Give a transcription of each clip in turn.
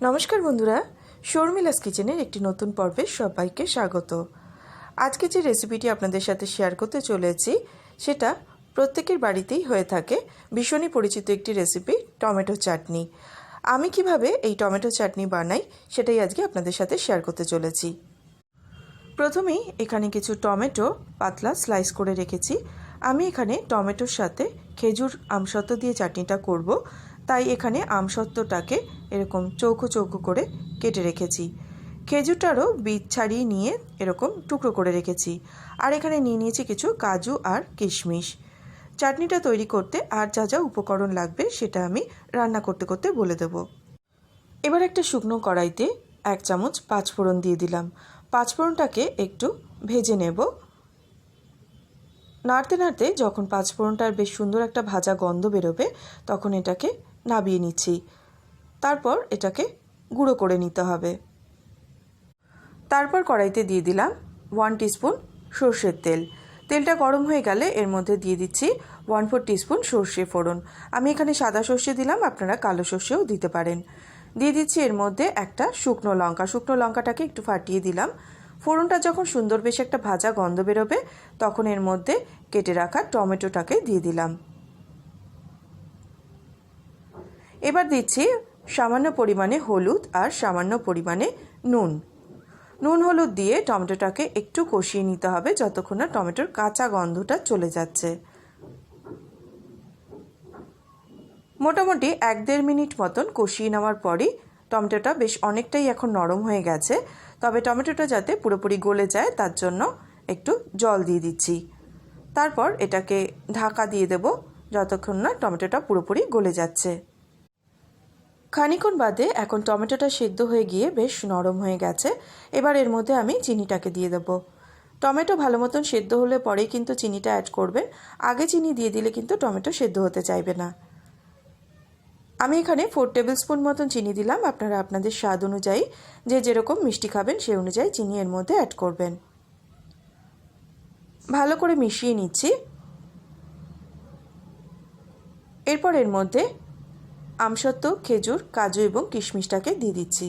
নমস্কার বন্ধুরা, শর্মিলাস কিচেনের একটি নতুন পর্বে সবাইকে স্বাগত। আজকে যে রেসিপিটি আপনাদের সাথে শেয়ার করতে চলেছি সেটা প্রত্যেকের বাড়িতেই হয়ে থাকে, ভীষণই পরিচিত একটি রেসিপি, টমেটো চাটনি। আমি কিভাবে এই টমেটো চাটনি বানাই সেটাই আজকে আপনাদের সাথে শেয়ার করতে চলেছি। প্রথমেই এখানে কিছু টমেটো পাতলা স্লাইস করে রেখেছি। আমি এখানে টমেটোর সাথে খেজুর আমসত দিয়ে চাটনিটা করব, তাই এখানে আমসত্ত্বটাকে এরকম চৌকো চৌকো করে কেটে রেখেছি। খেজুরটারও বীজ ছাড়িয়ে নিয়ে এরকম টুকরো করে রেখেছি। আর এখানে নিয়ে নিয়েছি কিছু কাজু আর কিশমিশ। চাটনিটা তৈরি করতে আর যা যা উপকরণ লাগবে সেটা আমি রান্না করতে করতে বলে দেব। এবার একটা শুকনো কড়াইতে 1 চামচ পাঁচফোড়ন দিয়ে দিলাম। পাঁচফোড়নটাকে একটু ভেজে নেব। নাড়তে নাড়তে যখন পাঁচফোড়নটার বেশ সুন্দর একটা ভাজা গন্ধ বেরোবে তখন এটাকে নামিয়ে নিচ্ছি। তারপর এটাকে গুঁড়ো করে নিতে হবে। তারপর কড়াইতে দিয়ে দিলাম 1 টিস্পুন সর্ষের তেল। তেলটা গরম হয়ে গেলে এর মধ্যে দিয়ে দিচ্ছি 1/4 টিস্পুন সর্ষে ফোড়ন। আমি এখানে সাদা সর্ষে দিলাম, আপনারা কালো সর্ষেও দিতে পারেন। দিয়ে দিচ্ছি এর মধ্যে একটা শুকনো লঙ্কা। শুকনো লঙ্কাটাকে একটু ফাটিয়ে দিলাম। ফোড়নটা যখন সুন্দর বেশ একটা ভাজা গন্ধ বেরোবে তখন এর মধ্যে কেটে রাখা টমেটোটাকে দিয়ে দিলাম। এবার দিচ্ছি সামান্য পরিমাণে হলুদ আর সামান্য পরিমাণে নুন হলুদ দিয়ে টমেটোটাকে একটু কষিয়ে নিতে হবে যতক্ষণ না টমেটোর কাঁচা গন্ধটা চলে যাচ্ছে। মোটামুটি 1-1.5 মিনিট মতন কষিয়ে নেওয়ার পরই টমেটোটা বেশ অনেকটাই এখন নরম হয়ে গেছে। তবে টমেটোটা যাতে পুরোপুরি গলে যায় তার জন্য একটু জল দিয়ে দিচ্ছি। তারপর এটাকে ঢাকা দিয়ে দেব যতক্ষণ না টমেটোটা পুরোপুরি গলে যাচ্ছে। খানিকক্ষণ বাদে এখন টমেটোটা সেদ্ধ হয়ে গিয়ে বেশ নরম হয়ে গেছে। এবার এর মধ্যে আমি চিনিটাকে দিয়ে দেব। টমেটো ভালো মতন সেদ্ধ হলে পরেই কিন্তু চিনিটা অ্যাড করবেন। আগে চিনি দিয়ে দিলে কিন্তু টমেটো সেদ্ধ হতে চাইবে না। আমি এখানে 4 টেবিল স্পুন মতন চিনি দিলাম। আপনারা আপনাদের স্বাদ অনুযায়ী যে যেরকম মিষ্টি খাবেন সেই অনুযায়ী চিনি এর মধ্যে অ্যাড করবেন। ভালো করে মিশিয়ে নিচ্ছি। এরপর এর মধ্যে আমসত্ত্ব, খেজুর, কাজু এবং কিশমিশটাকে দিয়ে দিচ্ছি।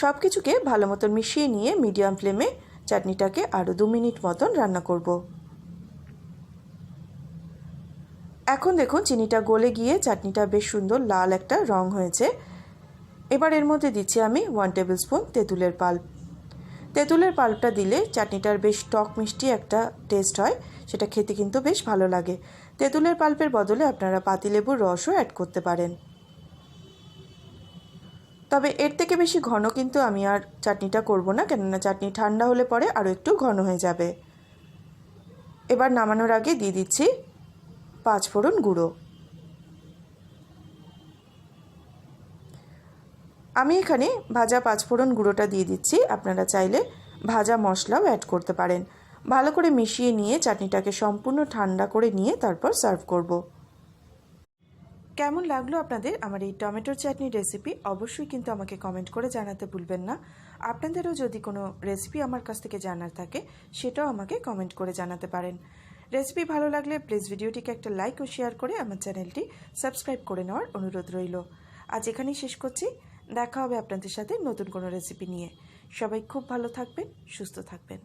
সব কিছুকে ভালো মতন মিশিয়ে নিয়ে মিডিয়াম ফ্লেমে চাটনিটাকে আরও 2 মিনিট মতন রান্না করব। এখন দেখুন চিনিটা গলে গিয়ে চাটনিটা বেশ সুন্দর লাল একটা রং হয়েছে। এবার এর মধ্যে দিচ্ছি আমি 1 টেবিল স্পুন তেঁতুলের পাল্প। তেঁতুলের পাল্পটা দিলে চাটনিটার বেশ টক মিষ্টি একটা টেস্ট হয়, সেটা খেতে কিন্তু বেশ ভালো লাগে। তেঁতুলের পাল্পের বদলে আপনারা পাতিলেবুর রসও অ্যাড করতে পারেন। তবে এর থেকে বেশি ঘন কিন্তু আমি আর চাটনিটা করব না, কেননা চাটনি ঠান্ডা হলে পরে আরও একটু ঘন হয়ে যাবে। এবার নামানোর আগে দিয়ে দিচ্ছি পাঁচফোড়ন গুঁড়ো। আমি এখানে ভাজা পাঁচফোড়ন গুঁড়োটা দিয়ে দিচ্ছি। আপনারা চাইলে ভাজা মশলাও অ্যাড করতে পারেন। ভালো করে মিশিয়ে নিয়ে চাটনিটাকে সম্পূর্ণ ঠান্ডা করে নিয়ে তারপর সার্ভ করব। কেমন লাগলো আপনাদের আমার এই টমেটোর চাটনি রেসিপি অবশ্যই কিন্তু আমাকে কমেন্ট করে জানাতে ভুলবেন না। আপনাদেরও যদি কোনো রেসিপি আমার কাছ থেকে জানার থাকে সেটাও আমাকে কমেন্ট করে জানাতে পারেন। রেসিপি ভালো লাগলে প্লিজ ভিডিওটিকে একটা লাইক ও শেয়ার করে আমার চ্যানেলটি সাবস্ক্রাইব করে নেওয়ার অনুরোধ রইল। আজ এখানেই শেষ করছি। দেখা হবে আপনাদের সাথে নতুন কোনো রেসিপি নিয়ে। সবাই খুব ভালো থাকবেন, সুস্থ থাকবেন।